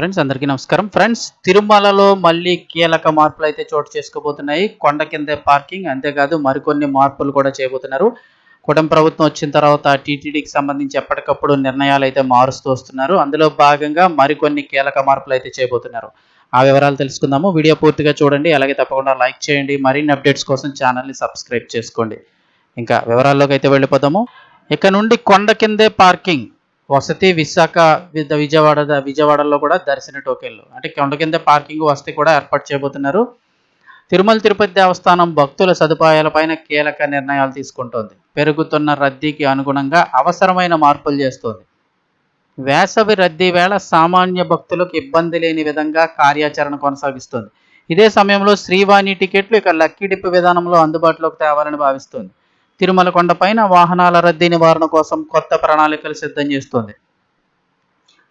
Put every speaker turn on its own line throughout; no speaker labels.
Friends అందరికీ నమస్కారం. Friends తిరుమలలో మళ్ళీ కీలక మార్పులు అయితే చోటు చేసుకోబోతున్నాయి. కొండ కిందే పార్కింగ్, అంతేకాదు మరికొన్ని మార్పులు కూడా చేయబోతున్నారు. కూటమి ప్రభుత్వం వచ్చిన తర్వాత టీటీడీకి సంబంధించి ఎప్పటికప్పుడు నిర్ణయాలు అయితే మారుస్తూ వస్తున్నారు. అందులో భాగంగా మరికొన్ని కీలక మార్పులు అయితే చేయబోతున్నారు. ఆ వివరాలు తెలుసుకుందాము. వీడియో పూర్తిగా చూడండి, అలాగే తప్పకుండా లైక్ చేయండి. మరిన్ని అప్డేట్స్ కోసం ఛానల్ని సబ్స్క్రైబ్ చేసుకోండి. ఇంకా వివరాల్లోకి అయితే వెళ్ళిపోదాము. ఇక నుండి కొండ కిందే పార్కింగ్, వసతి విశాఖ విజయవాడలో కూడా దర్శన టోకెన్లు అంటే కొండ కింద పార్కింగ్ వసతి కూడా ఏర్పాటు చేయబోతున్నారు. తిరుమల తిరుపతి దేవస్థానం భక్తుల సదుపాయాలపైన కీలక నిర్ణయాలు తీసుకుంటోంది. పెరుగుతున్న రద్దీకి అనుగుణంగా అవసరమైన మార్పులు చేస్తోంది. వేసవి రద్దీ వేళ సామాన్య భక్తులకు ఇబ్బంది లేని విధంగా కార్యాచరణ కొనసాగిస్తోంది. ఇదే సమయంలో శ్రీవాణి టికెట్లు ఇక లక్కీ డిప్ విధానంలో అందుబాటులోకి తేవాలని భావిస్తోంది. తిరుమల కొండపైన వాహనాల రద్దీ నివారణ కోసం కొత్త ప్రణాళికలు సిద్ధం చేస్తోంది.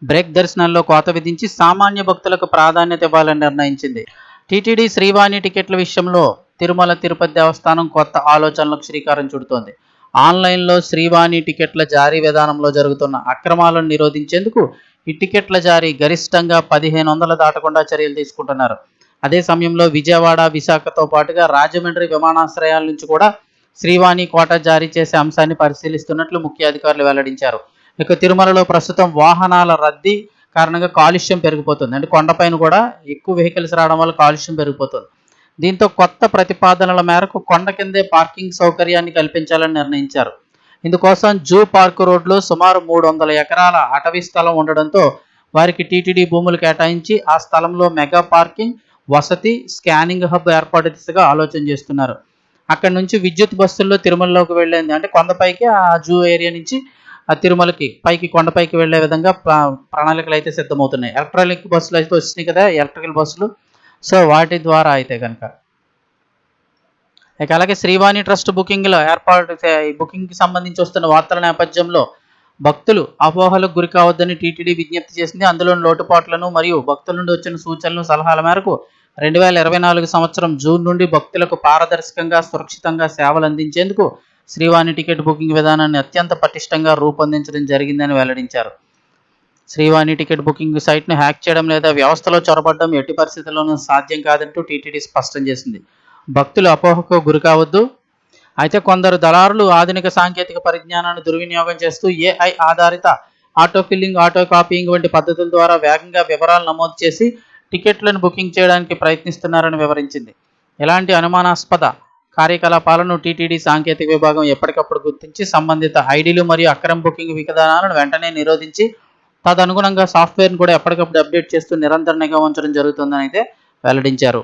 బ్రేక్ దర్శనాల్లో కోత విధించి సామాన్య భక్తులకు ప్రాధాన్యత ఇవ్వాలని నిర్ణయించింది. టీటీడీ శ్రీవాణి టికెట్ల విషయంలో తిరుమల తిరుపతి దేవస్థానం కొత్త ఆలోచనలకు శ్రీకారం చుడుతోంది. ఆన్లైన్లో శ్రీవాణి టికెట్ల జారీ విధానంలో జరుగుతున్న అక్రమాలను నిరోధించేందుకు ఈ టికెట్ల జారీ గరిష్టంగా 1500 దాటకుండా చర్యలు తీసుకుంటున్నారు. అదే సమయంలో విజయవాడ, విశాఖతో పాటుగా రాజమండ్రి విమానాశ్రయాల నుంచి కూడా శ్రీవాణి కోటా జారీ చేసే అంశాన్ని పరిశీలిస్తున్నట్లు ముఖ్య అధికారులు వెల్లడించారు. ఇక తిరుమలలో ప్రస్తుతం వాహనాల రద్దీ కారణంగా కాలుష్యం పెరిగిపోతుంది. అంటే కొండపైన కూడా ఎక్కువ వెహికల్స్ రావడం వల్ల కాలుష్యం పెరిగిపోతుంది. దీంతో కొత్త ప్రతిపాదనల మేరకు కొండ కిందే పార్కింగ్ సౌకర్యాన్ని కల్పించాలని నిర్ణయించారు. ఇందుకోసం జూ పార్క్ రోడ్లో సుమారు 300 ఎకరాల అటవీ స్థలం ఉండడంతో వారికి టీటీడీ భూములు కేటాయించి ఆ స్థలంలో మెగా పార్కింగ్, వసతి, స్కానింగ్ హబ్ ఏర్పాటు దిశగా ఆలోచన చేస్తున్నారు. అక్కడ నుంచి విద్యుత్ బస్సుల్లో తిరుమలలోకి వెళ్ళేది అంటే కొండపైకి ఆ జూ ఏరియా నుంచి ఆ తిరుమలకి పైకి కొండపైకి వెళ్లే విధంగా ప్రణాళికలు అయితే సిద్ధమవుతున్నాయి. ఎలక్ట్రానిక్ బస్సులు అయితే వచ్చినాయి కదా, ఎలక్ట్రికల్ బస్సులు. సో వాటి ద్వారా అయితే కనుక ఇక అలాగే శ్రీవాణి ట్రస్ట్ బుకింగ్లో ఏర్పాటు ఈ బుకింగ్కి సంబంధించి వస్తున్న వార్తల నేపథ్యంలో భక్తులు అపోహలకు గురి కావద్దని టీటీడీ విజ్ఞప్తి చేసింది. అందులోని లోటుపాట్లను మరియు భక్తుల నుండి వచ్చిన సూచనలు, సలహాల మేరకు 2024 సంవత్సరం జూన్ నుండి భక్తులకు పారదర్శకంగా, సురక్షితంగా సేవలు అందించేందుకు శ్రీవాణి టికెట్ బుకింగ్ విధానాన్ని అత్యంత పటిష్టంగా రూపొందించడం జరిగిందని వెల్లడించారు. శ్రీవాణి టికెట్ బుకింగ్ సైట్ను హ్యాక్ చేయడం లేదా వ్యవస్థలో చొరబడడం ఎట్టి పరిస్థితుల్లోనూ సాధ్యం కాదంటూ టీటీడీ స్పష్టం చేసింది. భక్తులు అపోహకు గురి కావద్దు. అయితే కొందరు దళారులు ఆధునిక సాంకేతిక పరిజ్ఞానాన్ని దుర్వినియోగం చేస్తూ ఏఐ ఆధారిత ఆటో ఫిల్లింగ్, ఆటో కాపీయింగ్ వంటి పద్ధతుల ద్వారా వేగంగా వివరాలు నమోదు చేసి టికెట్లను బుకింగ్ చేయడానికి ప్రయత్నిస్తున్నారని వివరించింది. ఇలాంటి అనుమానాస్పద కార్యకలాపాలను టీటీడీ సాంకేతిక విభాగం ఎప్పటికప్పుడు గుర్తించి సంబంధిత ఐడీలు మరియు అక్రమ బుకింగ్ విధానాలను వెంటనే నిరోధించి తదనుగుణంగా సాఫ్ట్వేర్ను కూడా ఎప్పటికప్పుడు అప్డేట్ చేస్తూ నిరంతర నిఘా ఉంచడం జరుగుతుందని అయితే వెల్లడించారు.